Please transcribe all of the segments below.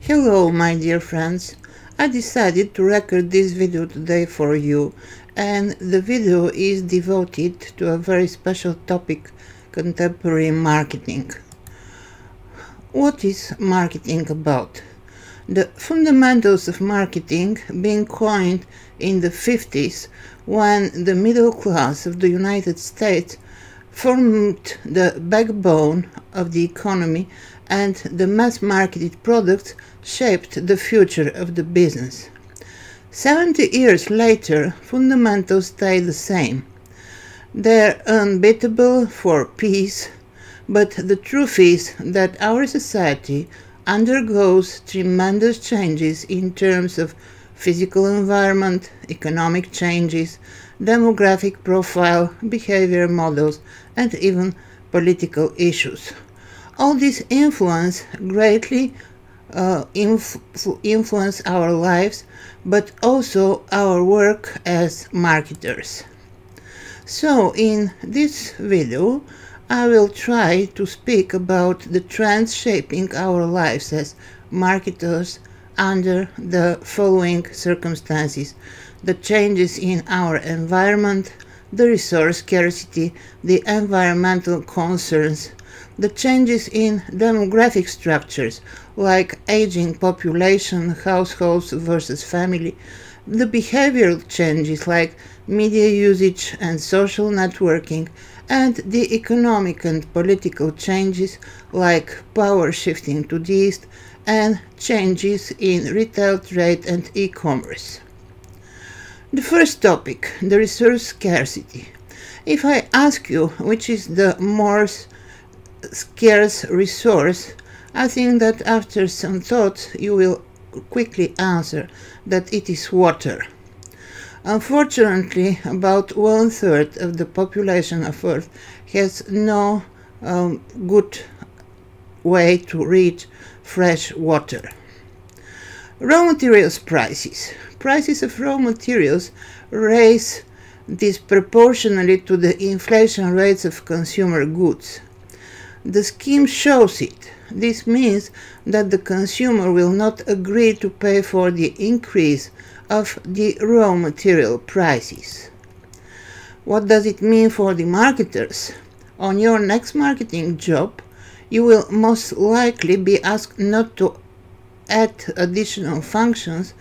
Hello, my dear friends. I decided to record this video today for you, and the video is devoted to a very special topic, contemporary marketing. What is marketing about? The fundamentals of marketing being coined in the 50s when the middle class of the United States formed the backbone of the economy, and the mass-marketed products shaped the future of the business. 70 years later, fundamentals stay the same. They're unbeatable for peace, but the truth is that our society undergoes tremendous changes in terms of physical environment, economic changes, demographic profile, behavior models, and even political issues. All these influence greatly influence our lives, but also our work as marketers. So in this video, I will try to speak about the trends shaping our lives as marketers under the following circumstances: the changes in our environment, the resource scarcity, the environmental concerns, the changes in demographic structures like aging population, households versus family, the behavioral changes like media usage and social networking, and the economic and political changes like power shifting to the east and changes in retail trade and e-commerce. The first topic, the resource scarcity. If I ask you which is the more scarce resource, I think that after some thought you will quickly answer that it is water. Unfortunately, about 1/3 of the population of Earth has no good way to reach fresh water. Raw materials prices. Prices of raw materials rise disproportionately to the inflation rates of consumer goods. The scheme shows it. This means that the consumer will not agree to pay for the increase of the raw material prices. What does it mean for the marketers? On your next marketing job, you will most likely be asked not to add additional functions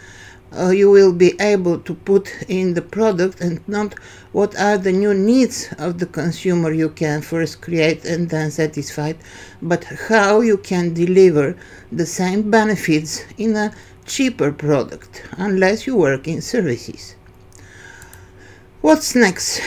you will be able to put in the product, and not what are the new needs of the consumer you can first create and then satisfy, but how you can deliver the same benefits in a cheaper product, unless you work in services. What's next?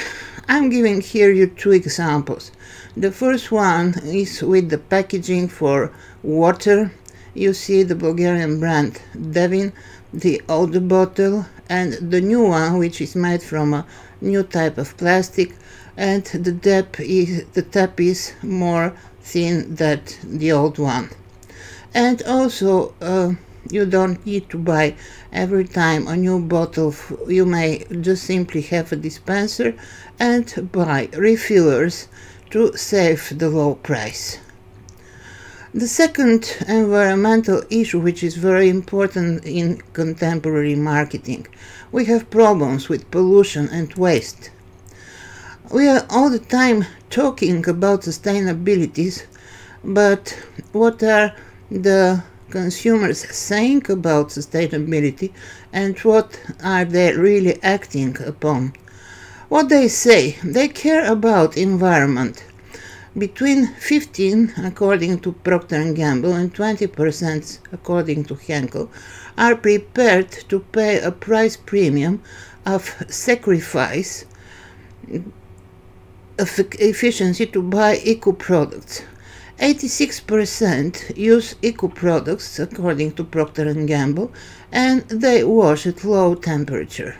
I'm giving here you two examples. The first one is with the packaging for water. You see the Bulgarian brand Devin, the old bottle, and the new one, which is made from a new type of plastic, and the tap is more thin than the old one. And also you don't need to buy every time a new bottle. You may just simply have a dispenser and buy refillers to save the low price. The second environmental issue, which is very important in contemporary marketing, we have problems with pollution and waste. We are all the time talking about sustainability, but what are the consumers saying about sustainability, and what are they really acting upon? What they say, they care about environment. Between 15, according to Procter & Gamble, and 20%, according to Henkel, are prepared to pay a price premium of sacrifice of efficiency to buy eco products. 86% use eco products, according to Procter & Gamble, and they wash at low temperature.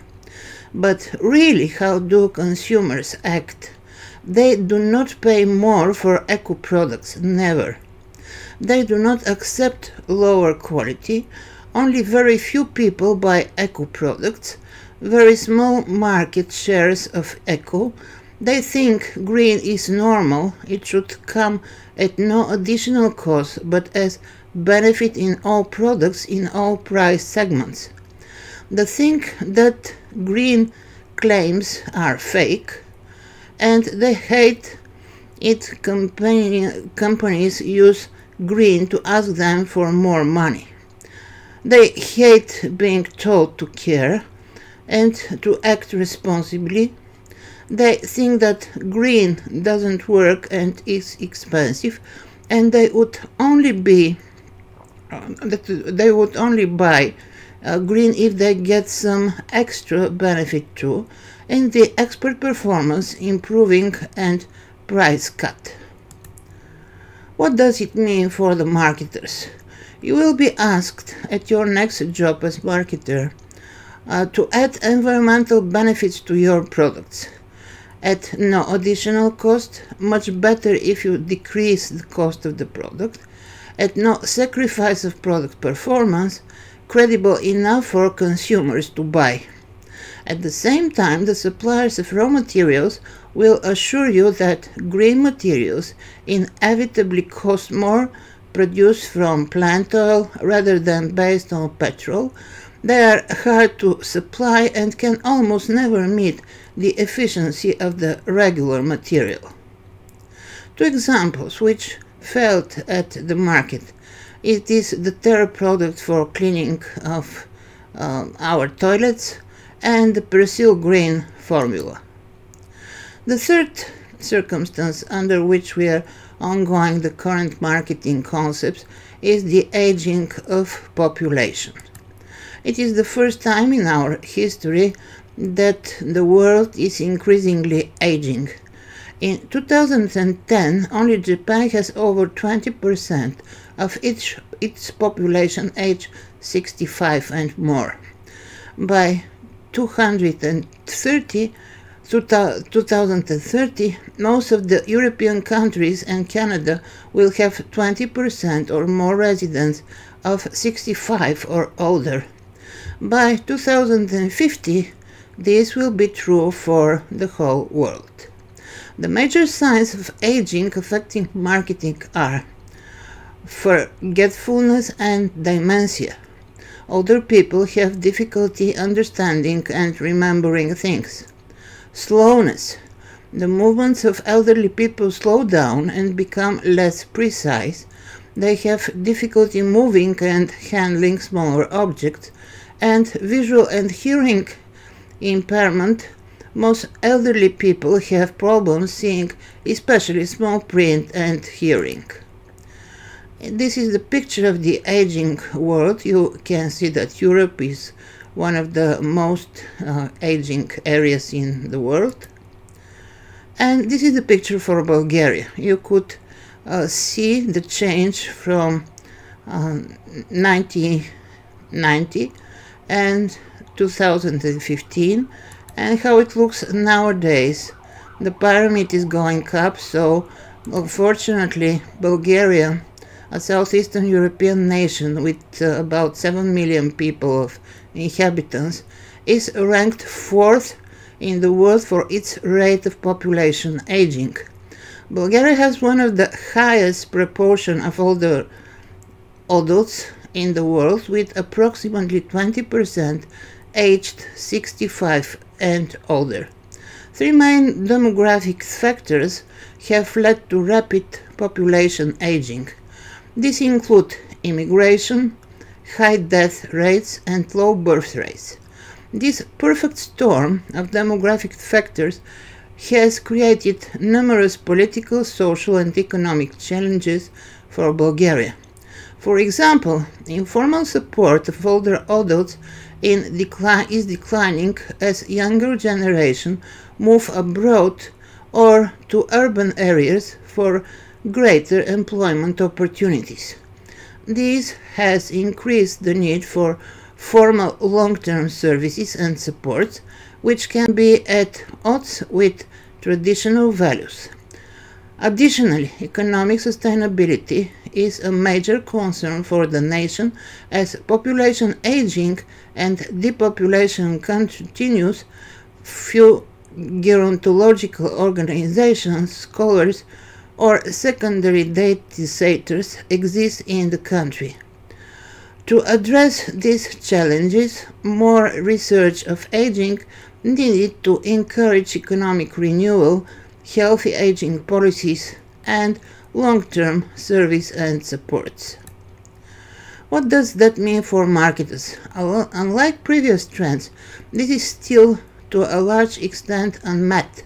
But really, how do consumers act? They do not pay more for eco products, never. They do not accept lower quality. Only very few people buy eco products. Very small market shares of eco. They think green is normal. It should come at no additional cost, but as benefit in all products in all price segments. They think that green claims are fake, and they hate it companies use green to ask them for more money. They hate being told to care and to act responsibly. They think that green doesn't work and is expensive, and they would only buy green if they get some extra benefit too, in the expert performance improving and price cut. What does it mean for the marketers? You will be asked at your next job as marketer to add environmental benefits to your products. At no additional cost, much better if you decrease the cost of the product. At no sacrifice of product performance, credible enough for consumers to buy. At the same time, the suppliers of raw materials will assure you that green materials inevitably cost more, produced from plant oil rather than based on petrol. They are hard to supply and can almost never meet the efficiency of the regular material. Two examples which failed at the market. It is the Terra product for cleaning of our toilets and the Persil Green formula. The third circumstance under which we are ongoing the current marketing concepts is the aging of population. It is the first time in our history that the world is increasingly aging. In 2010, only Japan has over 20% of its population aged 65 and more. By 2030, most of the European countries and Canada will have 20% or more residents of 65 or older. By 2050, this will be true for the whole world. The major signs of aging affecting marketing are forgetfulness and dementia. Older people have difficulty understanding and remembering things. Slowness. The movements of elderly people slow down and become less precise. They have difficulty moving and handling smaller objects. And visual and hearing impairment. Most elderly people have problems seeing, especially small print and hearing. This is the picture of the aging world. You can see that Europe is one of the most aging areas in the world. And this is the picture for Bulgaria. You could see the change from 1990 and 2015 and how it looks nowadays. The pyramid is going up, so unfortunately Bulgaria, a southeastern European nation with about 7 million people of inhabitants, is ranked 4th in the world for its rate of population aging. Bulgaria has one of the highest proportion of older adults in the world, with approximately 20% aged 65 and older. Three main demographic factors have led to rapid population aging. These include immigration, high death rates, and low birth rates. This perfect storm of demographic factors has created numerous political, social, and economic challenges for Bulgaria. For example, informal support of older adults is declining as younger generation move abroad or to urban areas for greater employment opportunities. This has increased the need for formal long-term services and supports, which can be at odds with traditional values. Additionally, economic sustainability is a major concern for the nation as population aging and depopulation continues. Few gerontological organizations, scholars, or secondary data centers exist in the country. To address these challenges, more research of aging needed to encourage economic renewal, healthy aging policies, and long-term service and supports. What does that mean for marketers? Unlike previous trends, this is still to a large extent unmet.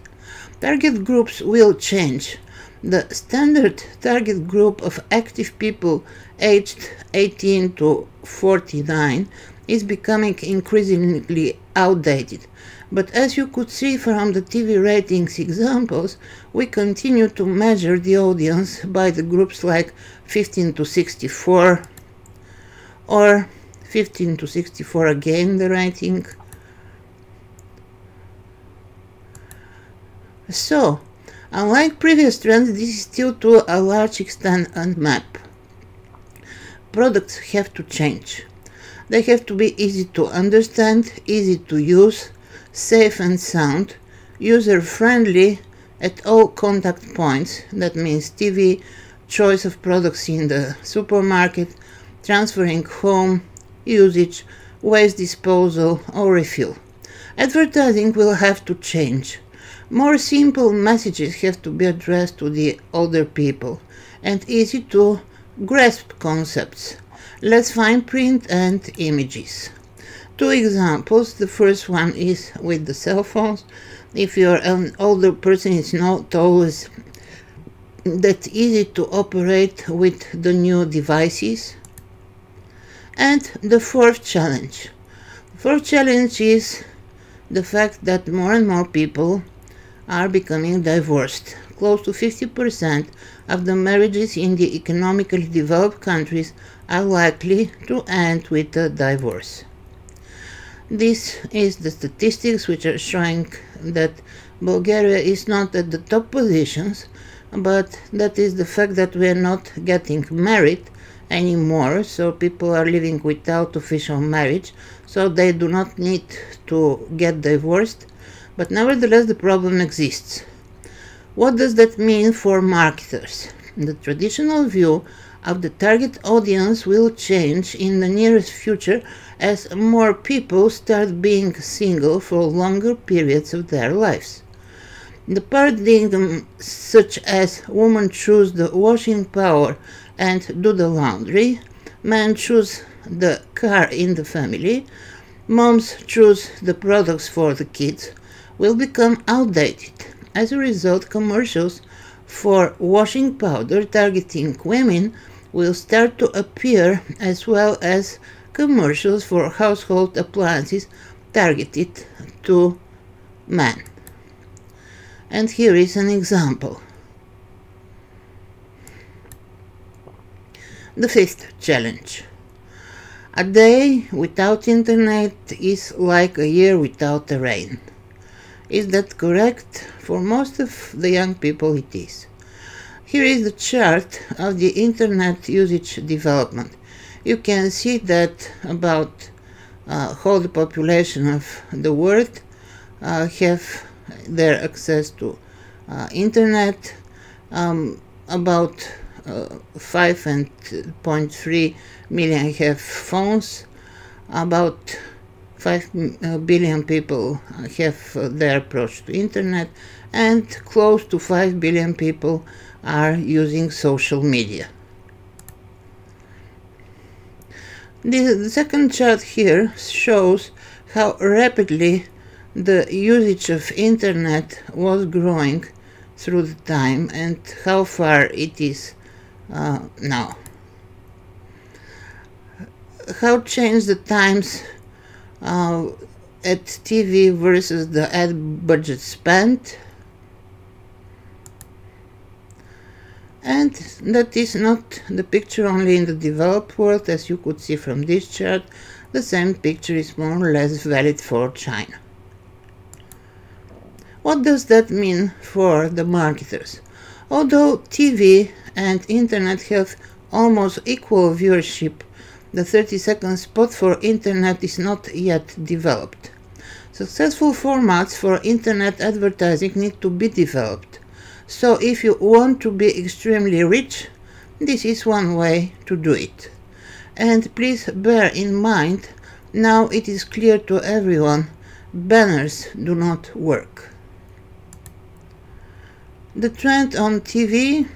Target groups will change. The standard target group of active people aged 18 to 49 is becoming increasingly outdated. But as you could see from the TV ratings examples, we continue to measure the audience by the groups like 15 to 64 or 15 to 64 again, the rating. So, unlike previous trends, this is still to a large extent unmapped. Products have to change. They have to be easy to understand, easy to use, safe and sound, user-friendly at all contact points. That means TV, choice of products in the supermarket, transferring home, usage, waste disposal or refill. Advertising will have to change. More simple messages have to be addressed to the older people and easy to grasp concepts, less fine print and images. Two examples. The first one is with the cell phones. If you're an older person, it's not always that easy to operate with the new devices. And the fourth challenge. The fourth challenge is the fact that more and more people are becoming divorced. Close to 50% of the marriages in the economically developed countries are likely to end with a divorce. This is the statistics which are showing that Bulgaria is not at the top positions, but that is the fact that we are not getting married anymore, so people are living without official marriage, so they do not need to get divorced, but nevertheless the problem exists. What does that mean for marketers? The traditional view of the target audience will change in the nearest future as more people start being single for longer periods of their lives. The paradigm such as women choose the washing power and do the laundry, men choose the car in the family, moms choose the products for the kids, will become outdated. As a result, commercials for washing powder targeting women will start to appear, as well as commercials for household appliances targeted to men. And here is an example. The fifth challenge. A day without internet is like a year without the rain. Is that correct? For most of the young people it is. Here is the chart of the internet usage development. You can see that about whole the population of the world have their access to internet. About 5.3 million have phones. About 5 billion people have their approach to internet, and close to 5 billion people are using social media. The second chart here shows how rapidly the usage of internet was growing through the time and how far it is now. How changed the times at TV versus the ad budget spent. And that is not the picture only in the developed world, as you could see from this chart. The same picture is more or less valid for China. What does that mean for the marketers? Although TV and internet have almost equal viewership, the 30-second spot for internet is not yet developed. Successful formats for internet advertising need to be developed. So if you want to be extremely rich, this is one way to do it. And please bear in mind, now it is clear to everyone, banners do not work. The trend on TV,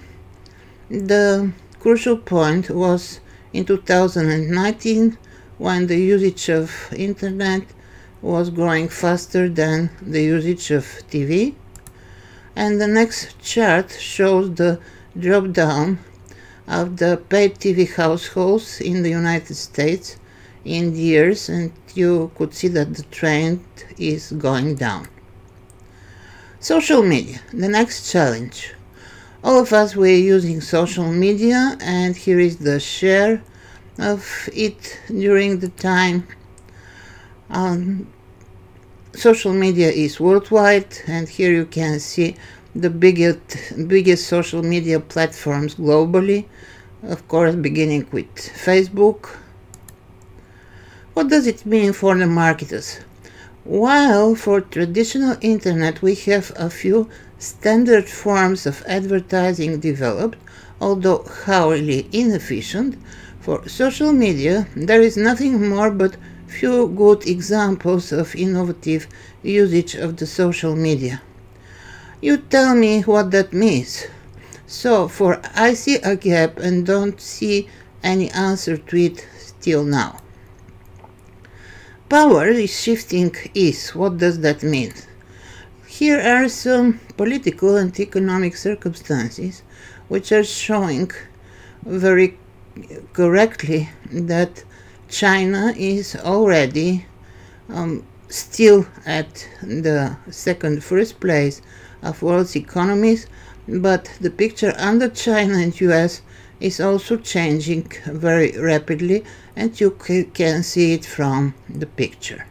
the crucial point was in 2019, when the usage of internet was growing faster than the usage of TV. And the next chart shows the drop down of the paid TV households in the United States in years, and you could see that the trend is going down. Social media, the next challenge. All of us were using social media, and here is the share of it during the time. Social media is worldwide, and here you can see the biggest social media platforms globally, of course beginning with Facebook. What does it mean for the marketers? While for traditional internet we have a few standard forms of advertising developed, although highly inefficient, for social media there is nothing more but few good examples of innovative usage of the social media. You tell me what that means. So for I see a gap and don't see any answer to it till now. Power is shifting east. What does that mean? Here are some political and economic circumstances which are showing very correctly that China is already still at the first place of world's economies, but the picture under China and US is also changing very rapidly, and you can see it from the picture.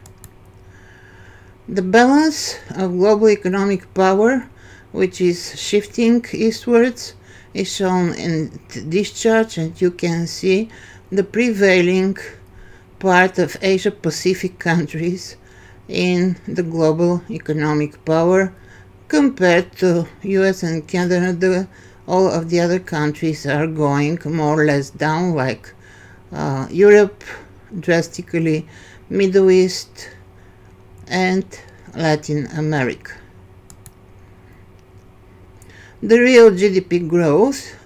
The balance of global economic power, which is shifting eastwards, is shown in this chart, and you can see the prevailing part of Asia-Pacific countries in the global economic power compared to US and Canada. All of the other countries are going more or less down, like Europe drastically, Middle East, and Latin America. The real GDP growth,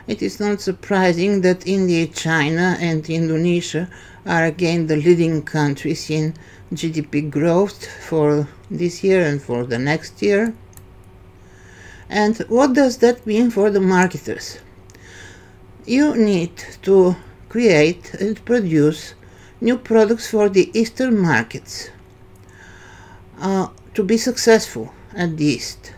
it is not surprising that India, China, and Indonesia are again the leading countries in GDP growth for this year and for the next year. And what does that mean for the marketers? You need to create and produce new products for the Eastern markets to be successful at the East.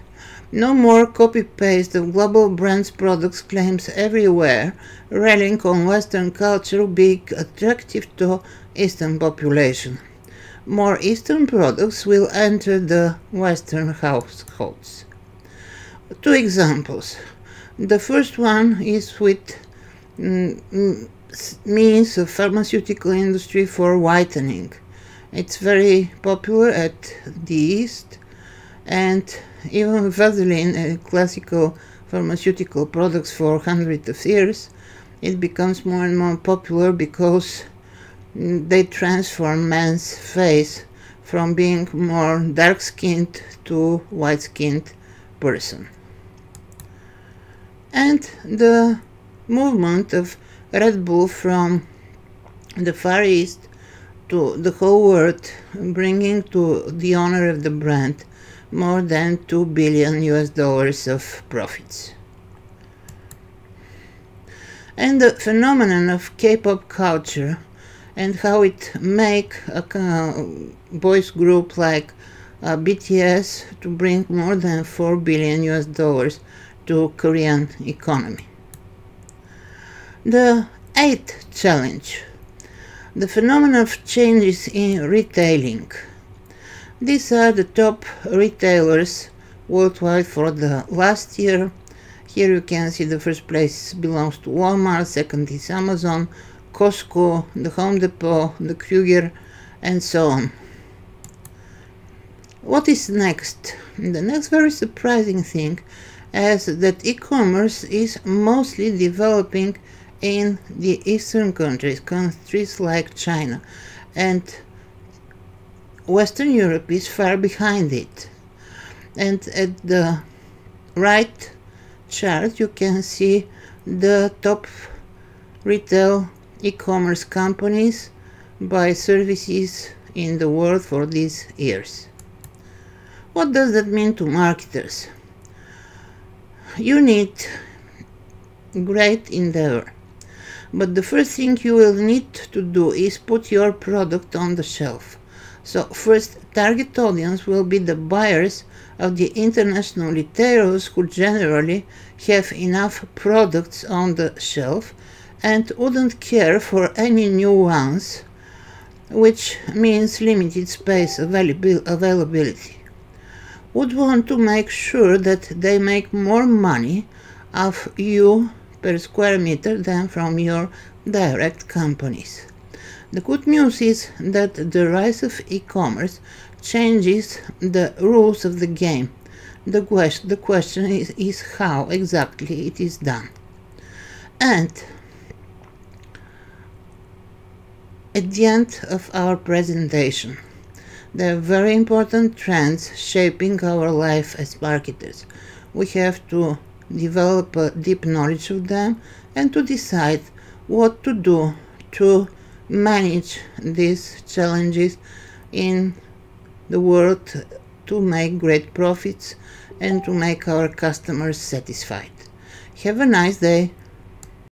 No more copy-paste of global brands products claims everywhere, relying on Western culture being attractive to Eastern population. More Eastern products will enter the Western households. Two examples. The first one is with means of pharmaceutical industry for whitening. It's very popular at the East, and even Vaseline, classical pharmaceutical products for hundreds of years, it becomes more and more popular because they transform man's face from being more dark-skinned to white-skinned person. And the movement of Red Bull from the Far East to the whole world, bringing to the owner of the brand more than $2 billion of profits. And the phenomenon of K-pop culture and how it make a boys group like BTS to bring more than $4 billion to Korean economy. The eighth challenge, the phenomenon of changes in retailing. These are the top retailers worldwide for the last year. Here you can see the first place belongs to Walmart, second is Amazon, Costco, the Home Depot, the Kruger, and so on. What is next? The next very surprising thing, as that e-commerce is mostly developing in the eastern countries like China, and Western Europe is far behind it. And at the right chart you can see the top retail e-commerce companies by services in the world for these years. What does that mean to marketers? You need great endeavor, but the first thing you will need to do is put your product on the shelf. So first, target audience will be the buyers of the international retailers who generally have enough products on the shelf and wouldn't care for any new ones, which means limited space availability. Would want to make sure that they make more money off you per square meter than from your direct companies. The good news is that the rise of e-commerce changes the rules of the game. The question is how exactly it is done. And at the end of our presentation, there are very important trends shaping our life as marketers. We have to develop a deep knowledge of them and to decide what to do to manage these challenges in the world to make great profits and to make our customers satisfied. Have a nice day.